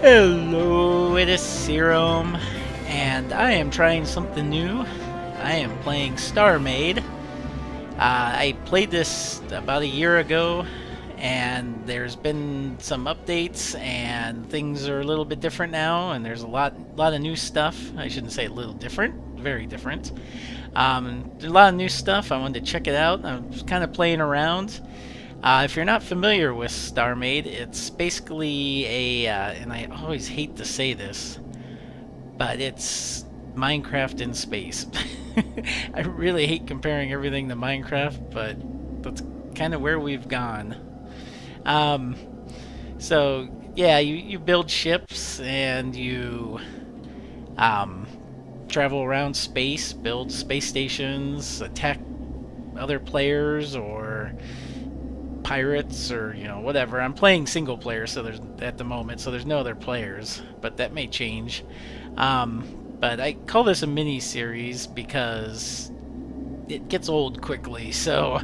Hello, it is Serum, and I am trying something new. I am playing Starmade. I played this about a year ago, and there's been some updates, and things are a little bit different now, and there's a lot of new stuff. I shouldn't say a little different, very different. There's a lot of new stuff. I wanted to check it out. I'm just kind of playing around. If you're not familiar with Starmade, it's basically and I always hate to say this, but it's Minecraft in space. I really hate comparing everything to Minecraft, but that's kind of where we've gone. Um, so, yeah, you build ships and you um, travel around space, build space stations, attack other players, or pirates, or whatever. I'm playing single player, so there's at the moment, so there's no other players, but that may change. But I call this a mini series because it gets old quickly. So,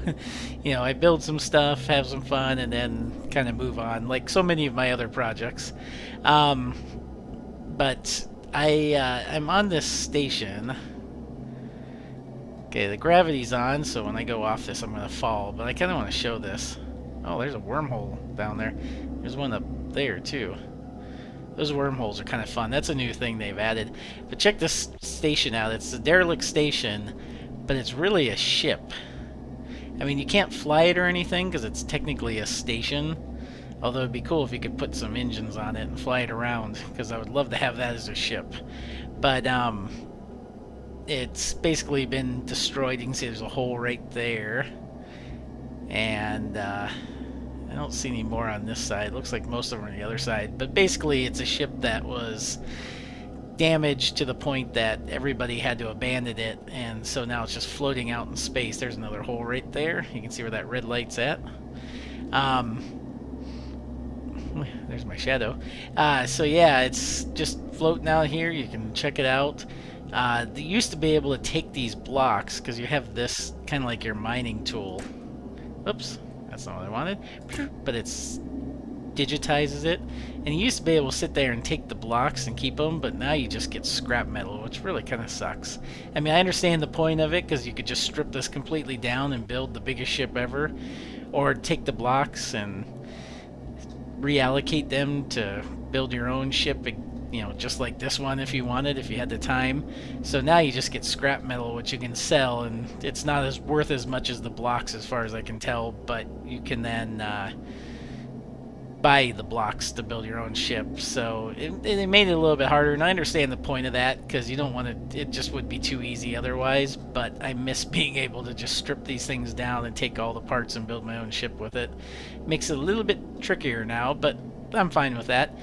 I build some stuff, have some fun, and then kind of move on, like so many of my other projects. Um, but I'm on this station. Okay, the gravity's on, so when I go off this, I'm gonna fall. But I kind of want to show this. Oh, there's a wormhole down there. There's one up there, too. Those wormholes are kind of fun. That's a new thing they've added. But check this station out. It's a derelict station, but it's really a ship. I mean, you can't fly it or anything because it's technically a station. Although it'd be cool if you could put some engines on it and fly it around, because I would love to have that as a ship. But, it's basically been destroyed. You can see there's a hole right there. And, I don't see any more on this side. Looks like most of them are on the other side. But basically, it's a ship that was damaged to the point that everybody had to abandon it. And so now it's just floating out in space. There's another hole right there. You can see where that red light's at. There's my shadow. So yeah, it's just floating out here. You can check it out. They used to be able to take these blocks because you have this kind of like your mining tool. Oops. That's not what I wanted, but it's digitizes it. And you used to be able to sit there and take the blocks and keep them, but now you just get scrap metal, which really kind of sucks. I mean, I understand the point of it because you could just strip this completely down and build the biggest ship ever, or take the blocks and reallocate them to build your own ship, just like this one if you wanted, if you had the time. So now you just get scrap metal, which you can sell, and it's not as worth as much as the blocks as far as I can tell, but you can then buy the blocks to build your own ship. So it made it a little bit harder, and I understand the point of that because you don't want to, it just would be too easy otherwise. But I miss being able to just strip these things down and take all the parts and build my own ship with it. Makes it a little bit trickier now, but I'm fine with that.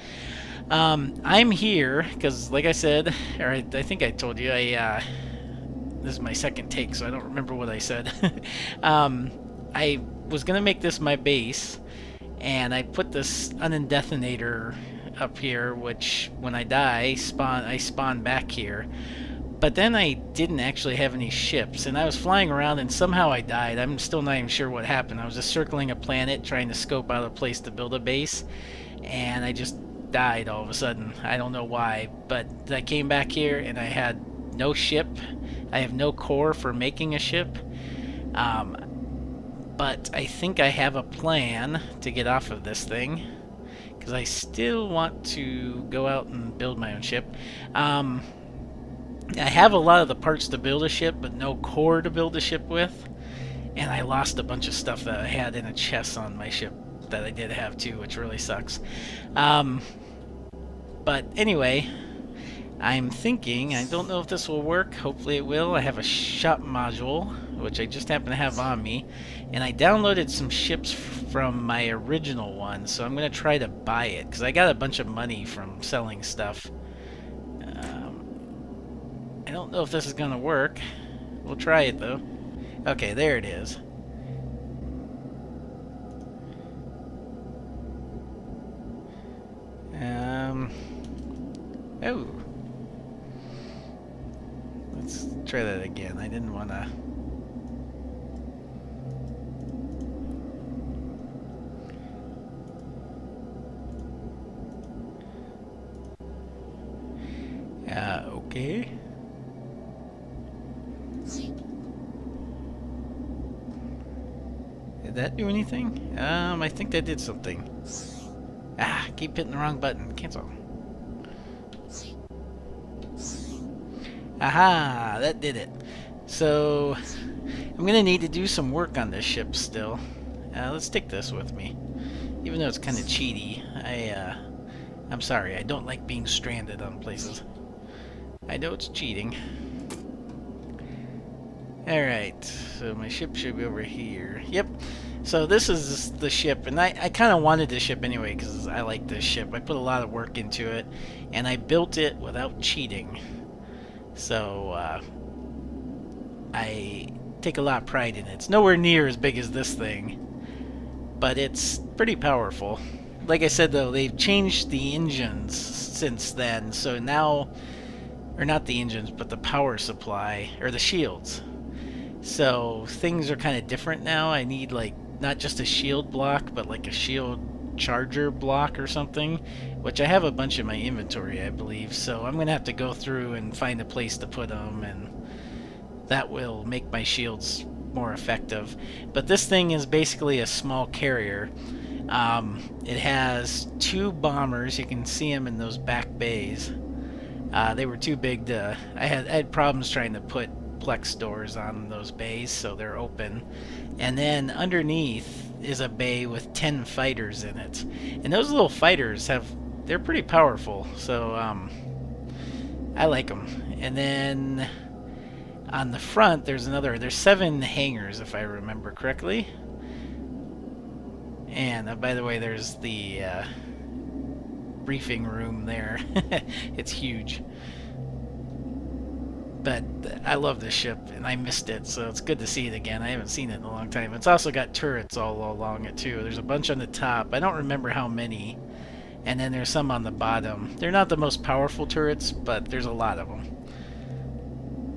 I'm here because, like I said, or I think I told you, this is my second take, so I don't remember what I said. I was gonna make this my base, and I put this unindefinator up here, which when I die, I spawn back here. But then I didn't actually have any ships, and I was flying around, and somehow I died. I'm still not even sure what happened. I was just circling a planet, trying to scope out a place to build a base, and I just died all of a sudden. I don't know why, but I came back here, and I had no ship. I have no core for making a ship. But I think I have a plan to get off of this thing, because I still want to go out and build my own ship. I have a lot of the parts to build a ship, but no core to build a ship with. And I lost a bunch of stuff that I had in a chest on my ship that I did have too, which really sucks. But anyway, I'm thinking, I don't know if this will work, hopefully it will. I have a shop module, which I just happen to have on me, and I downloaded some ships from my original one, so I'm going to try to buy it, because I got a bunch of money from selling stuff. I don't know if this is going to work. We'll try it, though. Okay, there it is. Oh. Let's try that again. I didn't want to... that do anything? I think that did something. Ah, keep hitting the wrong button. Cancel. Aha, that did it. So, I'm gonna need to do some work on this ship still. Let's take this with me. Even though it's kind of cheaty, I'm sorry, I don't like being stranded on places. I know it's cheating. Alright, so my ship should be over here. Yep. So this is the ship, and I kind of wanted this ship anyway because I like this ship. I put a lot of work into it, and I built it without cheating. So I take a lot of pride in it. It's nowhere near as big as this thing, but it's pretty powerful. Like I said though, they've changed the engines since then, so now, or not the engines, but the power supply, or the shields. So things are kind of different now. I need like not just a shield block, but like a shield charger block or something, which I have a bunch in my inventory, I believe. So I'm gonna have to go through and find a place to put them, and that will make my shields more effective. But this thing is basically a small carrier. It has 2 bombers. You can see them in those back bays. They were too big to. I had problems trying to put plex doors on those bays, so they're open. And then underneath is a bay with 10 fighters in it, and those little fighters they're pretty powerful. So I like them. And then on the front there's 7 hangars if I remember correctly. And by the way, there's the briefing room there. It's huge. But I love this ship, and I missed it, so it's good to see it again. I haven't seen it in a long time. It's also got turrets all along it, too. There's a bunch on the top. I don't remember how many. And then there's some on the bottom. They're not the most powerful turrets, but there's a lot of them.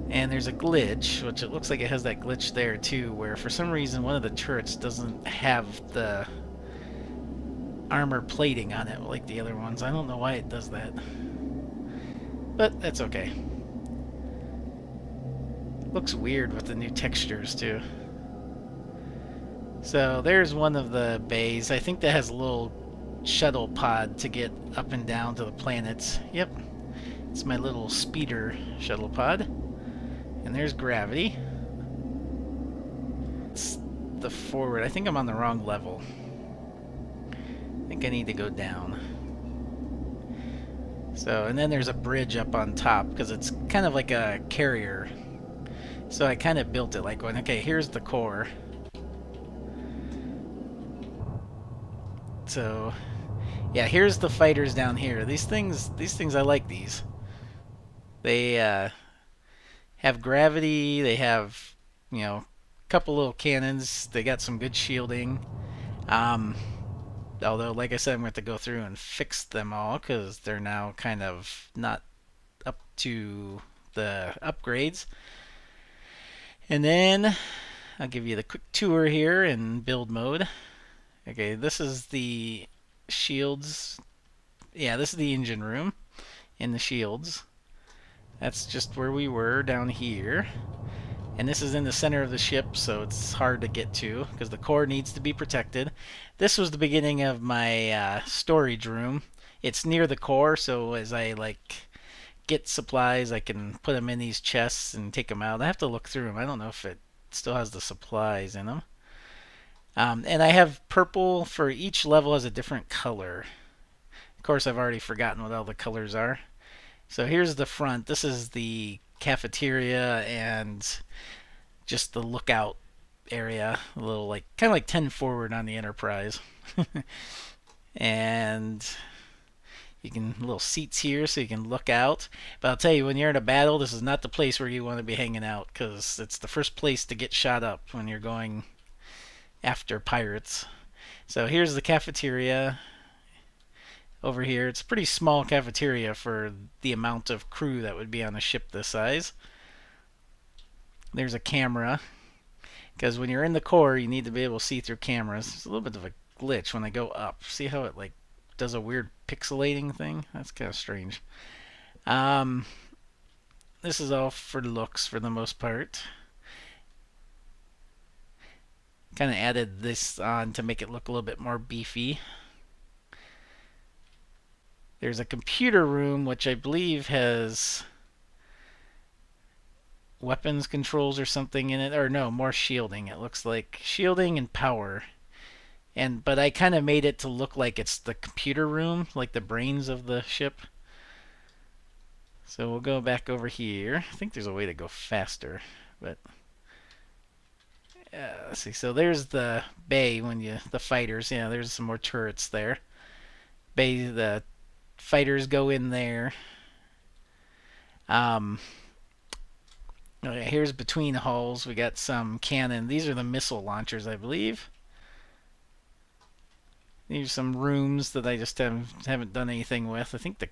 And there's a glitch, which it looks like it has that glitch there, too, where for some reason one of the turrets doesn't have the armor plating on it like the other ones. I don't know why it does that. But that's okay. Looks weird with the new textures too. So there's one of the bays. I think that has a little shuttle pod to get up and down to the planets. Yep. It's my little speeder shuttle pod. And there's gravity. It's the forward. I think I'm on the wrong level. I think I need to go down. So, and then there's a bridge up on top because it's kind of like a carrier. So I kind of built it like going, okay, here's the core. So, yeah, here's the fighters down here. These things, I like these. They have gravity. They have, a couple little cannons. They got some good shielding. Although, like I said, I'm going to have to go through and fix them all because they're now kind of not up to the upgrades. And then I'll give you the quick tour here in build mode. Okay, this is the shields. Yeah, this is the engine room in the shields. That's just where we were down here. And this is in the center of the ship, so it's hard to get to because the core needs to be protected. This was the beginning of my storage room. It's near the core, so as I get supplies, I can put them in these chests and take them out. I have to look through them. I don't know if it still has the supplies in them. And I have purple for each level has a different color. Of course, I've already forgotten what all the colors are. So here's the front. This is the cafeteria and just the lookout area. A little kind of like 10 forward on the Enterprise. And you can little seats here so you can look out. But I'll tell you, when you're in a battle, this is not the place where you want to be hanging out because it's the first place to get shot up when you're going after pirates. So here's the cafeteria. Over here, it's a pretty small cafeteria for the amount of crew that would be on a ship this size. There's a camera because when you're in the core, you need to be able to see through cameras. It's a little bit of a glitch when they go up. See how it does a weird pixelating thing? That's kind of strange. This is all for looks for the most part. Kind of added this on to make it look a little bit more beefy. There's a computer room, which I believe has weapons controls or something in it. Or no, more shielding. It looks like shielding and power. But I kind of made it to look like it's the computer room, like the brains of the ship. So we'll go back over here. I think there's a way to go faster, but let's see. So there's the bay the fighters. Yeah, there's some more turrets there. Bay, the fighters go in there. Here's between hulls. We got some cannon. These are the missile launchers, I believe. These are some rooms that I just haven't done anything with. I think the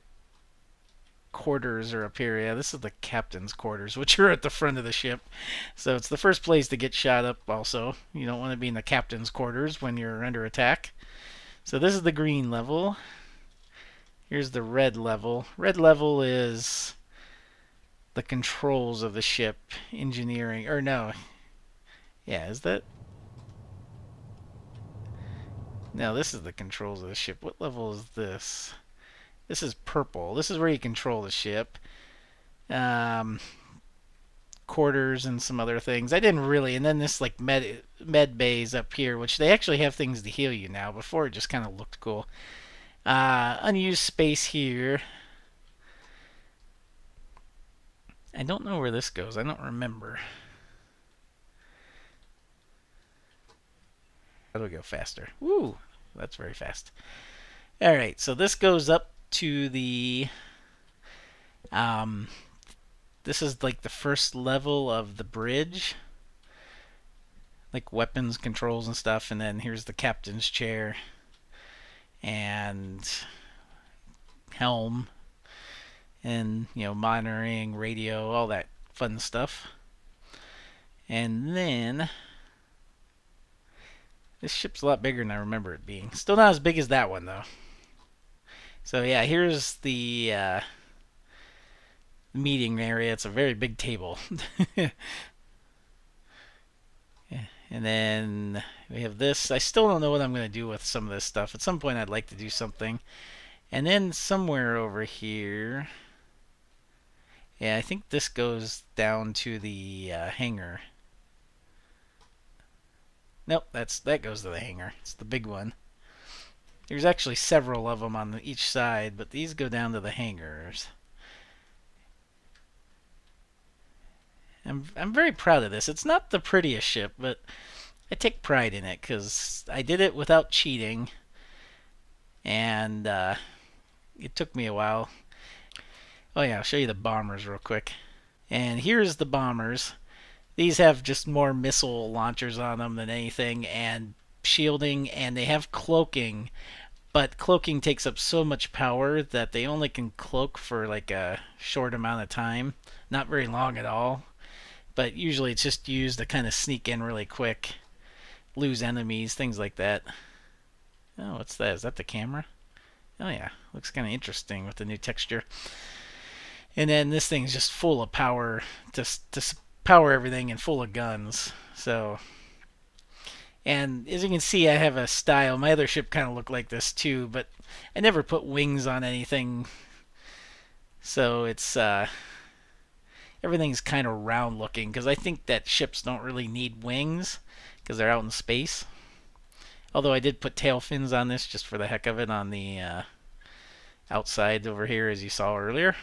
quarters are up here. Yeah, this is the captain's quarters, which are at the front of the ship. So it's the first place to get shot up also. You don't want to be in the captain's quarters when you're under attack. So this is the green level. Here's the red level. Red level is the controls of the ship, engineering, or no. Yeah, is that? No, this is the controls of the ship. What level is this? This is purple. This is where you control the ship. Quarters and some other things. I didn't really. And then this like med bays up here, which they actually have things to heal you now. Before it just kind of looked cool. Unused space here. I don't know where this goes. I don't remember. How do we go faster? Woo! That's very fast. Alright, so this goes up to the... this is like the first level of the bridge. Like weapons, controls, and stuff. And then here's the captain's chair. And helm. And, monitoring, radio, all that fun stuff. And then... this ship's a lot bigger than I remember it being. Still not as big as that one, though. So, yeah, here's the meeting area. It's a very big table. And then we have this. I still don't know what I'm going to do with some of this stuff. At some point, I'd like to do something. And then somewhere over here... yeah, I think this goes down to the hangar. Nope, that goes to the hangar. It's the big one. There's actually several of them on each side, but these go down to the hangars. I'm very proud of this. It's not the prettiest ship, but I take pride in it because I did it without cheating, and it took me a while. Oh yeah, I'll show you the bombers real quick. And here's the bombers. These have just more missile launchers on them than anything, and shielding, and they have cloaking. But cloaking takes up so much power that they only can cloak for like a short amount of time. Not very long at all. But usually it's just used to kind of sneak in really quick. Lose enemies, things like that. Oh, what's that? Is that the camera? Oh yeah, looks kind of interesting with the new texture. And then this thing's just full of power to power everything and full of guns. So, and as you can see, I have a style. My other ship kind of looked like this too, but I never put wings on anything. So it's everything's kind of round looking because I think that ships don't really need wings because they're out in space. Although I did put tail fins on this just for the heck of it on the outside over here, as you saw earlier,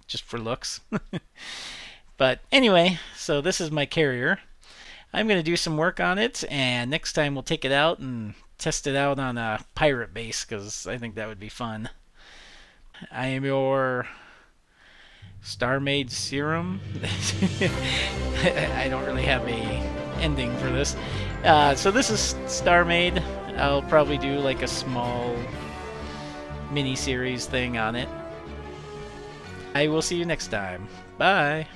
just for looks. But anyway, so this is my carrier. I'm going to do some work on it, and next time we'll take it out and test it out on a pirate base because I think that would be fun. I am your Starmade serum. I don't really have a ending for this. So this is Starmade. I'll probably do like a small mini-series thing on it. I will see you next time. Bye.